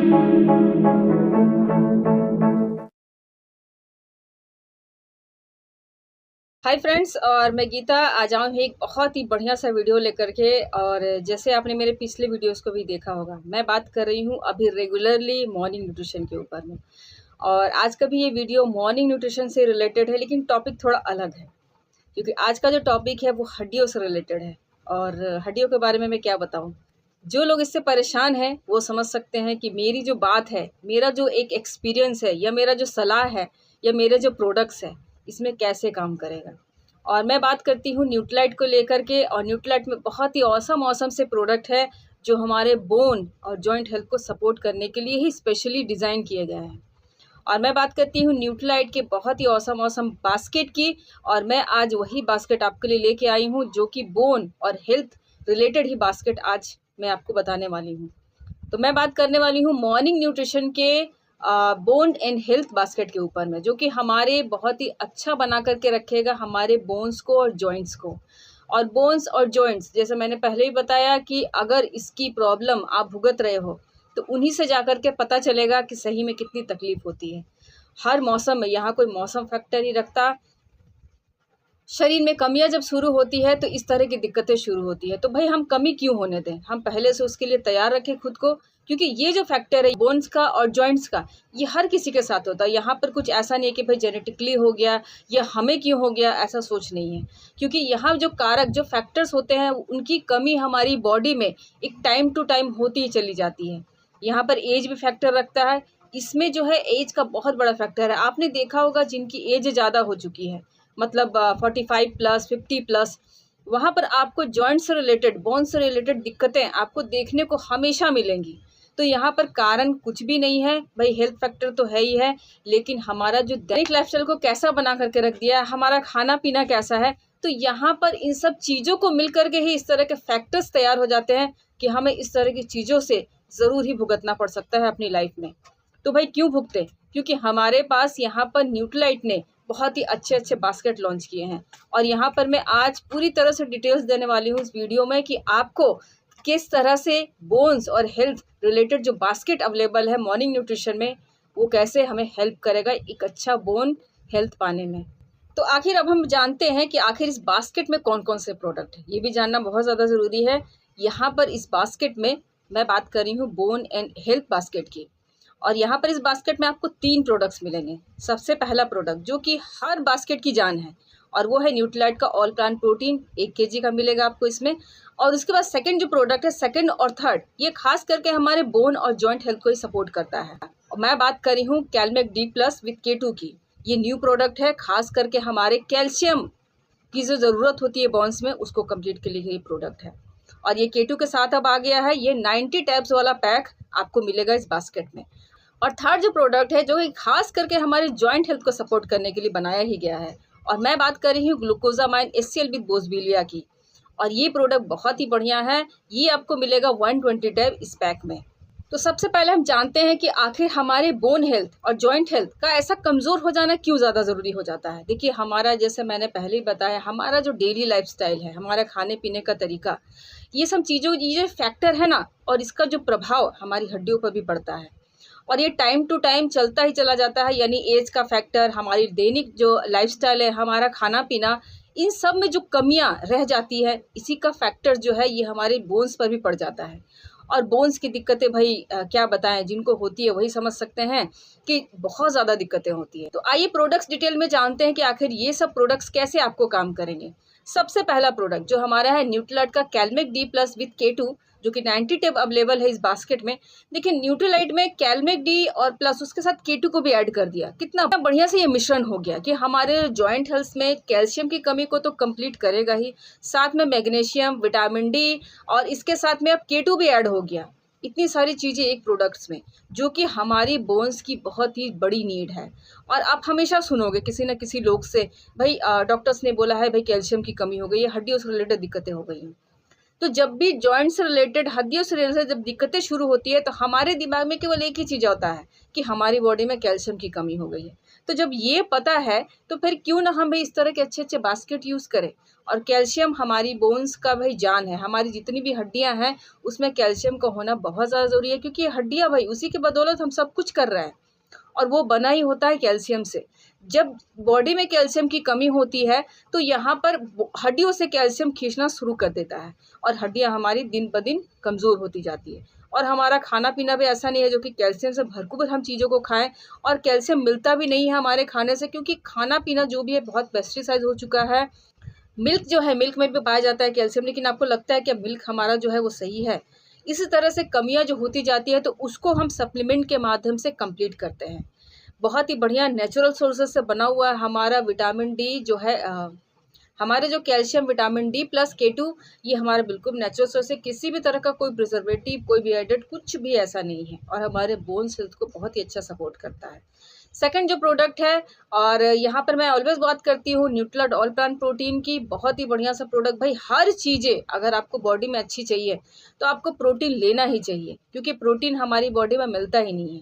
Hi friends, और मैं गीता आज आऊँ एक बहुत ही बढ़िया सा वीडियो लेकर के। और जैसे आपने मेरे पिछले वीडियोस को भी देखा होगा, मैं बात कर रही हूँ अभी रेगुलरली मॉर्निंग न्यूट्रिशन के ऊपर में। और आज का भी ये वीडियो मॉर्निंग न्यूट्रिशन से रिलेटेड है, लेकिन टॉपिक थोड़ा अलग है, क्योंकि आज का जो टॉपिक है वो हड्डियों से रिलेटेड है। और हड्डियों के बारे में मैं क्या बताऊँ, जो लोग इससे परेशान हैं वो समझ सकते हैं कि मेरी जो बात है, मेरा जो एक एक्सपीरियंस है, या मेरा जो सलाह है, या मेरे जो प्रोडक्ट्स है, इसमें कैसे काम करेगा। और मैं बात करती हूँ न्यूट्रिलाइट को लेकर के। और न्यूट्रिलाइट में बहुत ही औसम से प्रोडक्ट है जो हमारे बोन और जॉइंट हेल्थ को सपोर्ट करने के लिए ही स्पेशली डिज़ाइन किए गए हैं। और मैं बात करती हूँ न्यूट्रिलाइट के बहुत ही औसम बास्केट की। और मैं आज वही बास्केट आपके लिए लेके आई हूँ, जो कि बोन और हेल्थ रिलेटेड ही बास्केट आज मैं आपको बताने वाली हूँ। तो मैं बात करने वाली हूँ मॉर्निंग न्यूट्रिशन के बोन एंड हेल्थ बास्केट के ऊपर में, जो कि हमारे बहुत ही अच्छा बना करके रखेगा हमारे बोन्स को और जॉइंट्स को। और बोन्स और जॉइंट्स, जैसे मैंने पहले ही बताया कि अगर इसकी प्रॉब्लम आप भुगत रहे हो तो उन्हीं से जा कर के पता चलेगा कि सही में कितनी तकलीफ होती है। हर मौसम में, यहाँ कोई मौसम फैक्टर नहीं रखता, शरीर में कमियां जब शुरू होती है तो इस तरह की दिक्कतें शुरू होती है। तो भाई हम कमी क्यों होने दें, हम पहले से उसके लिए तैयार रखें खुद को। क्योंकि ये जो फैक्टर है बोन्स का और जॉइंट्स का, ये हर किसी के साथ होता है। यहाँ पर कुछ ऐसा नहीं है कि भाई जेनेटिकली हो गया या हमें क्यों हो गया, ऐसा सोच नहीं है। क्योंकि यहाँ जो कारक, जो फैक्टर्स होते हैं, उनकी कमी हमारी बॉडी में एक टाइम टू टाइम होती ही चली जाती है। यहाँ पर एज भी फैक्टर रखता है। इसमें जो है एज का बहुत बड़ा फैक्टर है। आपने देखा होगा जिनकी एज ज़्यादा हो चुकी है, मतलब 45 प्लस 50 प्लस, वहाँ पर आपको जॉइंट से रिलेटेड, बोन से रिलेटेड दिक्कतें आपको देखने को हमेशा मिलेंगी। तो यहाँ पर कारण कुछ भी नहीं है भाई, हेल्थ फैक्टर तो है ही है, लेकिन हमारा जो दैनिक लाइफस्टाइल को कैसा बना करके रख दिया है, हमारा खाना पीना कैसा है, तो यहाँ पर इन सब चीज़ों को मिल करके ही इस तरह के फैक्टर्स तैयार हो जाते हैं कि हमें इस तरह की चीज़ों से ज़रूर ही भुगतना पड़ सकता है अपनी लाइफ में। तो भाई क्यों भुगते, क्योंकि हमारे पास यहाँ पर न्यूट्रिलाइट ने बहुत ही अच्छे बास्केट लॉन्च किए हैं। और यहाँ पर मैं आज पूरी तरह से डिटेल्स देने वाली हूँ इस वीडियो में कि आपको किस तरह से बोन्स और हेल्थ रिलेटेड जो बास्केट अवेलेबल है मॉर्निंग न्यूट्रिशन में, वो कैसे हमें हेल्प करेगा एक अच्छा बोन हेल्थ पाने में। तो आखिर अब हम जानते हैं कि आखिर इस बास्केट में कौन कौन से प्रोडक्ट हैं, ये भी जानना बहुत ज़्यादा ज़रूरी है। यहाँ पर इस बास्केट में मैं बात कर रही हूँ बोन एंड हेल्थ बास्केट की। और यहाँ पर इस बास्केट में आपको 3 प्रोडक्ट्स मिलेंगे। सबसे पहला प्रोडक्ट जो कि हर बास्केट की जान है, और वो है न्यूट्रिलाइट का ऑल प्लांट प्रोटीन, 1 kg का मिलेगा आपको इसमें। और उसके बाद सेकंड जो प्रोडक्ट है, सेकंड और थर्ड, ये खास करके हमारे बोन और जॉइंट हेल्थ को ही सपोर्ट करता है। और मैं बात कर रही हूँ कैलमेक डी प्लस विथ K2 की। ये न्यू प्रोडक्ट है, खास करके हमारे कैल्शियम की जो ज़रूरत होती है बोन्स में, उसको कम्प्लीट के लिए ये प्रोडक्ट है। और ये K2 के साथ अब आ गया है, ये 90 टैब्स वाला पैक आपको मिलेगा इस बास्केट में। और थर्ड जो प्रोडक्ट है, जो कि खास करके हमारे जॉइंट हेल्थ को सपोर्ट करने के लिए बनाया ही गया है, और मैं बात कर रही हूँ ग्लूकोजामाइन HCl विद बोसबिलिया की। और ये प्रोडक्ट बहुत ही बढ़िया है, ये आपको मिलेगा 120 टैब इस पैक में। तो सबसे पहले हम जानते हैं कि आखिर हमारे बोन हेल्थ और जॉइंट हेल्थ का ऐसा कमज़ोर हो जाना क्यों ज़्यादा ज़रूरी हो जाता है। देखिए, हमारा, जैसे मैंने पहले ही बताया, हमारा जो डेली लाइफस्टाइल है, हमारा खाने पीने का तरीका, ये सब चीज़ों, ये फैक्टर है ना, और इसका जो प्रभाव हमारी हड्डियों पर भी पड़ता है। और ये टाइम टू टाइम चलता ही चला जाता है। यानी एज का फैक्टर, हमारी दैनिक जो लाइफस्टाइल है, हमारा खाना पीना, इन सब में जो कमियां रह जाती है, इसी का फैक्टर जो है ये हमारे बोन्स पर भी पड़ जाता है। और बोन्स की दिक्कतें भाई क्या बताएं, जिनको होती है वही समझ सकते हैं कि बहुत ज़्यादा दिक्कतें होती है। तो आइए प्रोडक्ट्स डिटेल में जानते हैं कि आखिर ये सब प्रोडक्ट्स कैसे आपको काम करेंगे। सबसे पहला प्रोडक्ट जो हमारा है न्यूट्रिलाइट का कैलमेक डी प्लस विथ K2, जो कि 90 टैब अवेलेबल है इस बास्केट में। देखिए, न्यूट्रिलाइट में कैलमेक डी और प्लस उसके साथ K2 को भी ऐड कर दिया। कितना बढ़िया से ये मिश्रण हो गया कि हमारे जॉइंट हेल्थ में कैल्शियम की कमी को तो कंप्लीट करेगा ही, साथ में मैग्नीशियम, विटामिन डी, और इसके साथ में अब K2 भी ऐड हो गया। इतनी सारी चीज़ें एक प्रोडक्ट्स में, जो कि हमारी बोन्स की बहुत ही बड़ी नीड है। और आप हमेशा सुनोगे किसी न किसी लोग से, भाई डॉक्टर्स ने बोला है भाई कैल्शियम की कमी हो गई है, हड्डियों से रिलेटेड दिक्कतें हो गई हैं। तो जब भी जॉइंट से रिलेटेड, हड्डियों से रिलेटेड जब दिक्कतें शुरू होती है, तो हमारे दिमाग में केवल एक ही चीज़ होता है कि हमारी बॉडी में कैल्शियम की कमी हो गई है। तो जब ये पता है तो फिर क्यों ना हम भाई इस तरह के अच्छे अच्छे बास्केट यूज़ करें। और कैल्शियम हमारी बोन्स का भाई जान है, हमारी जितनी भी हड्डियां हैं उसमें कैल्शियम का होना बहुत ज़्यादा ज़रूरी है, क्योंकि ये हड्डियां भाई उसी की बदौलत हम सब कुछ कर रहे हैं और वो बना ही होता है कैल्शियम से। जब बॉडी में कैल्शियम की कमी होती है तो यहाँ पर हड्डियों से कैल्शियम खींचना शुरू कर देता है और हड्डियाँ हमारी दिन ब दिन कमज़ोर होती जाती है। और हमारा खाना पीना भी ऐसा नहीं है जो कि कैल्शियम से भरपूर हम चीज़ों को खाएं, और कैल्शियम मिलता भी नहीं है हमारे खाने से, क्योंकि खाना पीना जो भी है बहुत पेस्टिसाइड हो चुका है। मिल्क जो है, मिल्क में भी पाया जाता है कैल्शियम, लेकिन आपको लगता है कि मिल्क हमारा जो है वो सही है? इसी तरह से कमियां जो होती जाती है तो उसको हम सप्लीमेंट के माध्यम से कंप्लीट करते हैं। बहुत ही बढ़िया नेचुरल सोर्सेज से बना हुआ है हमारा विटामिन डी जो है, हमारे जो calcium vitamin D plus K2, ये हमारा बिल्कुल नेचुरल सोर्स है। किसी भी तरह का कोई प्रिजर्वेटिव, कोई भी एडेड कुछ भी ऐसा नहीं है, और हमारे बोन्स हेल्थ को बहुत ही अच्छा सपोर्ट करता है। सेकंड जो प्रोडक्ट है, और यहाँ पर मैं ऑलवेज बात करती हूँ न्यूट्रिलाइट ऑल प्लांट प्रोटीन की। बहुत ही बढ़िया सा प्रोडक्ट भाई। हर चीज़ें अगर आपको बॉडी में अच्छी चाहिए तो आपको प्रोटीन लेना ही चाहिए, क्योंकि प्रोटीन हमारी बॉडी में मिलता ही नहीं है,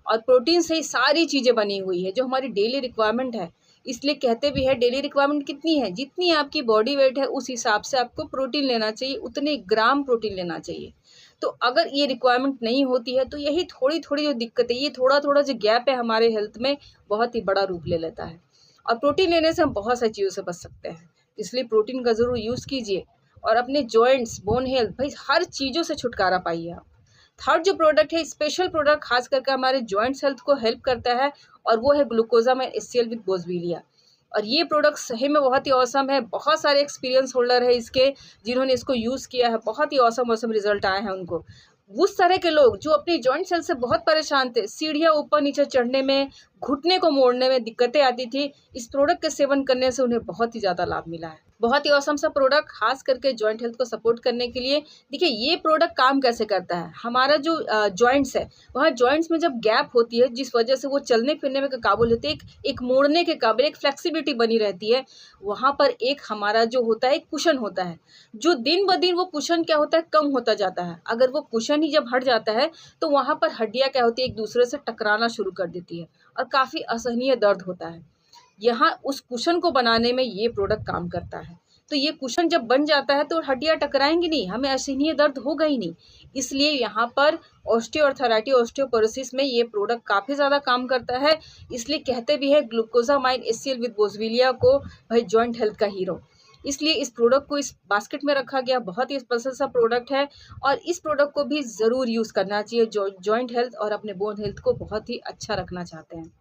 और प्रोटीन से ही सारी चीज़ें बनी हुई है जो हमारी डेली रिक्वायरमेंट है। इसलिए कहते भी है डेली रिक्वायरमेंट कितनी है, जितनी आपकी बॉडी वेट है उस हिसाब से आपको प्रोटीन लेना चाहिए, उतने ग्राम प्रोटीन लेना चाहिए। तो अगर ये रिक्वायरमेंट नहीं होती है तो यही थोड़ी थोड़ी जो दिक्कत है, ये थोड़ा थोड़ा जो गैप है हमारे हेल्थ में, बहुत ही बड़ा रूप ले लेता है। और प्रोटीन लेने से हम बहुत सारी चीज़ों से बच सकते हैं, इसलिए प्रोटीन का ज़रूर यूज़ कीजिए और अपने जॉइंट्स, बोन हेल्थ, भाई हर चीज़ों से छुटकारा पाइए आप। थर्ड जो प्रोडक्ट है, स्पेशल प्रोडक्ट, खास करके हमारे जॉइंट्स हेल्थ को हेल्प करता है, और वो है ग्लूकोजामाइन HCl विद बोसवेलिया। और ये प्रोडक्ट सही में बहुत ही औसम है। बहुत सारे एक्सपीरियंस होल्डर है इसके, जिन्होंने इसको यूज़ किया है, बहुत ही औसम रिजल्ट आए हैं उनको। उस तरह के लोग जो अपनी जॉइंट सेल से बहुत परेशान थे, सीढ़ियाँ ऊपर नीचे चढ़ने में, घुटने को मोड़ने में दिक्कतें आती थी, इस प्रोडक्ट के सेवन करने से उन्हें बहुत ही ज़्यादा लाभ मिला है। बहुत ही औसम सा प्रोडक्ट, खास करके जॉइंट हेल्थ को सपोर्ट करने के लिए। देखिए ये प्रोडक्ट काम कैसे करता है, हमारा जो जॉइंट्स है, वहाँ जॉइंट्स में जब गैप होती है, जिस वजह से वो चलने फिरने में काबिल होते हैं, एक मोड़ने के काबिल, एक फ्लेक्सिबिलिटी बनी रहती है, वहाँ पर एक हमारा जो होता है एक कुशन होता है, जो दिन ब दिन वो कुशन क्या होता है, कम होता जाता है। अगर वो कुशन ही जब हट जाता है तो वहाँ पर हड्डियाँ क्या होती है, एक दूसरे से टकराना शुरू कर देती है और काफ़ी असहनीय दर्द होता है। यहाँ उस कुशन को बनाने में ये प्रोडक्ट काम करता है। तो ये कुशन जब बन जाता है तो हड्डियाँ टकराएंगी नहीं, हमें असहनीय दर्द होगा ही नहीं। इसलिए यहाँ पर ऑस्टियोआर्थराइटिस, ऑस्टियोपोरोसिस में ये प्रोडक्ट काफ़ी ज़्यादा काम करता है। इसलिए कहते भी है ग्लूकोजामाइन HCl विद बोसवेलिया को भाई जॉइंट हेल्थ का हीरो। इसलिए इस प्रोडक्ट को इस बास्केट में रखा गया, बहुत ही स्पेशल सा प्रोडक्ट है, और इस प्रोडक्ट को भी ज़रूर यूज़ करना चाहिए जो जॉइंट हेल्थ और अपने बोन हेल्थ को बहुत ही अच्छा रखना चाहते हैं।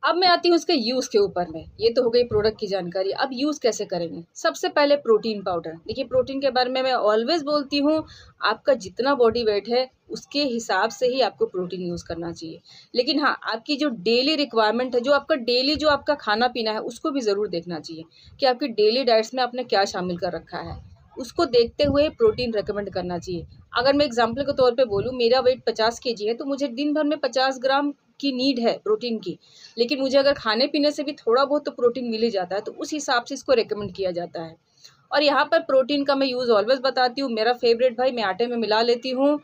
अब मैं आती हूँ उसके यूज़ के ऊपर में। ये तो हो गई प्रोडक्ट की जानकारी। अब यूज़ कैसे करेंगे? सबसे पहले प्रोटीन पाउडर। देखिए प्रोटीन के बारे में मैं ऑलवेज बोलती हूँ, आपका जितना बॉडी वेट है उसके हिसाब से ही आपको प्रोटीन यूज़ करना चाहिए। लेकिन हाँ, आपकी जो डेली रिक्वायरमेंट है, जो आपका डेली जो आपका खाना पीना है, उसको भी ज़रूर देखना चाहिए कि आपकी डेली डाइट्स में आपने क्या शामिल कर रखा है। उसको देखते हुए प्रोटीन रिकमेंड करना चाहिए। अगर मैं एग्जाम्पल के तौर पे बोलूँ, मेरा वेट 50 kg है, तो मुझे दिन भर में 50 ग्राम की नीड है प्रोटीन की, लेकिन मुझे अगर खाने पीने से भी थोड़ा बहुत तो प्रोटीन मिल ही जाता है, तो उस हिसाब से इसको रेकमेंड किया जाता है। और यहाँ पर प्रोटीन का मैं यूज़ ऑलवेज बताती हूँ। मेरा फेवरेट भाई, मैं आटे में मिला लेती हूँ,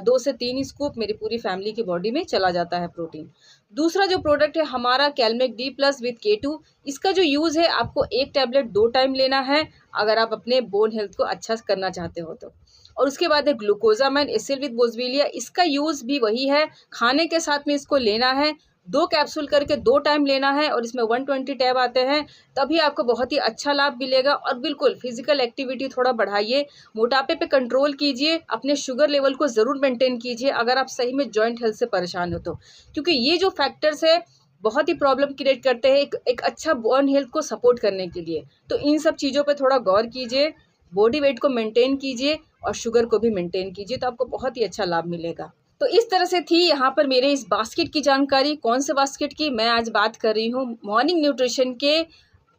2 से 3 स्कूप, मेरी पूरी फैमिली की बॉडी में चला जाता है प्रोटीन। दूसरा जो प्रोडक्ट है हमारा कैलमेक डी प्लस विद K2, इसका जो यूज़ है, आपको एक टैबलेट 2 टाइम लेना है अगर आप अपने बोन हेल्थ को अच्छा करना चाहते हो तो। और उसके बाद है ग्लूकोजामाइन HCl विद बोसवेलिया। इसका यूज़ भी वही है, खाने के साथ में इसको लेना है, 2 कैप्सूल करके 2 टाइम लेना है, और इसमें 120 टैब आते हैं, तभी आपको बहुत ही अच्छा लाभ मिलेगा। और बिल्कुल फिजिकल एक्टिविटी थोड़ा बढ़ाइए, मोटापे पे कंट्रोल कीजिए, अपने शुगर लेवल को ज़रूर मेंटेन कीजिए अगर आप सही में जॉइंट हेल्थ से परेशान हो तो, क्योंकि ये जो फैक्टर्स है बहुत ही प्रॉब्लम क्रिएट करते हैं एक अच्छा बोन हेल्थ को सपोर्ट करने के लिए। तो इन सब चीज़ों पे थोड़ा गौर कीजिए, बॉडी वेट को मेंटेन कीजिए और शुगर को भी मेंटेन कीजिए, तो आपको बहुत ही अच्छा लाभ मिलेगा। तो इस तरह से थी यहाँ पर मेरे इस बास्केट की जानकारी। कौन से बास्केट की? मैं आज बात कर रही हूँ मॉर्निंग न्यूट्रिशन के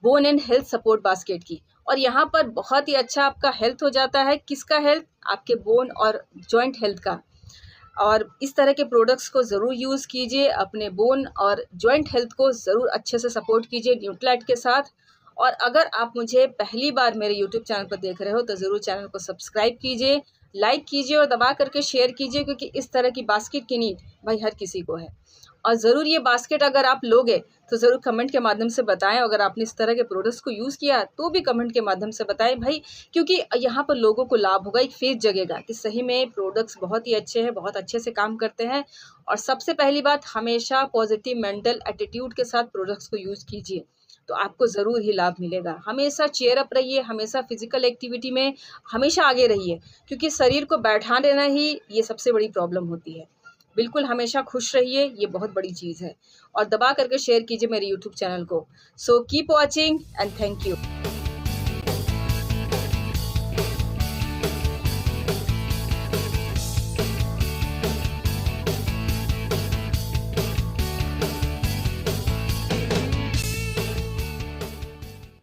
bone and health support basket की। और यहाँ पर बहुत ही अच्छा आपका हेल्थ हो जाता है। किसका हेल्थ? आपके बोन और जॉइंट हेल्थ का। और इस तरह के प्रोडक्ट्स को ज़रूर यूज़ कीजिए, अपने बोन और जॉइंट हेल्थ को ज़रूर अच्छे से सपोर्ट कीजिए न्यूट्रिलाइट के साथ। और अगर आप मुझे पहली बार मेरे यूट्यूब चैनल पर देख रहे हो तो ज़रूर चैनल को सब्सक्राइब कीजिए, लाइक कीजिए और दबा करके शेयर कीजिए, क्योंकि इस तरह की बास्केट की नीड भाई हर किसी को है। और ज़रूर ये बास्केट अगर आप लोगे तो ज़रूर कमेंट के माध्यम से बताएं। अगर आपने इस तरह के प्रोडक्ट्स को यूज़ किया तो भी कमेंट के माध्यम से बताएं भाई, क्योंकि यहाँ पर लोगों को लाभ होगा, एक फेस जगेगा कि सही में प्रोडक्ट्स बहुत ही अच्छे हैं, बहुत अच्छे से काम करते हैं। और सबसे पहली बात, हमेशा पॉजिटिव मेंटल एटीट्यूड के साथ प्रोडक्ट्स को यूज़ कीजिए, तो आपको ज़रूर ही लाभ मिलेगा। हमेशा चेयर अप रहिए, हमेशा फिजिकल एक्टिविटी में हमेशा आगे रहिए, क्योंकि शरीर को बैठा देना ही ये सबसे बड़ी प्रॉब्लम होती है। बिल्कुल हमेशा खुश रहिए, ये बहुत बड़ी चीज़ है। और दबा करके शेयर कीजिए मेरे यूट्यूब चैनल को। So keep watching and thank you.